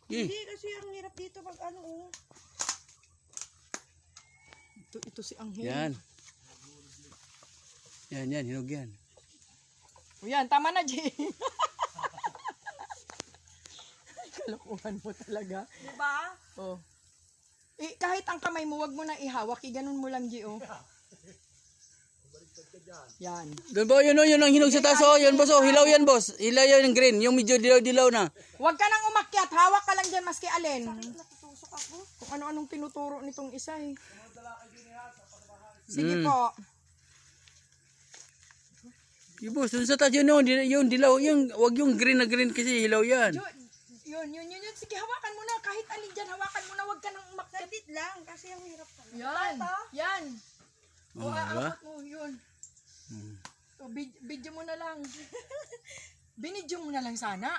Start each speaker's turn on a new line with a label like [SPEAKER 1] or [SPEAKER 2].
[SPEAKER 1] Hindi kasi ang hirap dito pag ano oh.
[SPEAKER 2] Ito si Anghel.
[SPEAKER 3] Yan. Yan, hinog yan.
[SPEAKER 2] O yan, tama na, G. Kalokohan mo talaga.
[SPEAKER 1] Diba?
[SPEAKER 2] Oh. Kahit ang kamay mo, wag mo na ihawak. Ganun mo lang, G, oh. Yan.
[SPEAKER 3] Doon ba, yun ang hinog sa taas, oh. Yun, boss, oh. Hilaw yan, boss. Hilaw yan yung green. Yung medyo dilaw-dilaw na.
[SPEAKER 2] Huwag ka nang umakyat. Hawak ka lang dyan, maski alin.
[SPEAKER 1] Natutusok ako.
[SPEAKER 2] Kung ano-anong tinuturo nitong isa, eh. Sige po.
[SPEAKER 3] Yung boss, dun sa taas, yun, yung dilaw. Wag yung green na green kasi hilaw yan.
[SPEAKER 2] Yun. Sige, hawakan mo na. Kahit alin dyan, hawakan mo na. Huwag ka nang umakyat.
[SPEAKER 1] Saglit lang kasi ang hirap pala.
[SPEAKER 2] Yan.
[SPEAKER 3] Oh,
[SPEAKER 2] O,
[SPEAKER 3] diba?
[SPEAKER 2] aawat mo, yun. So, video mo na lang. Binidyo mo na lang sana.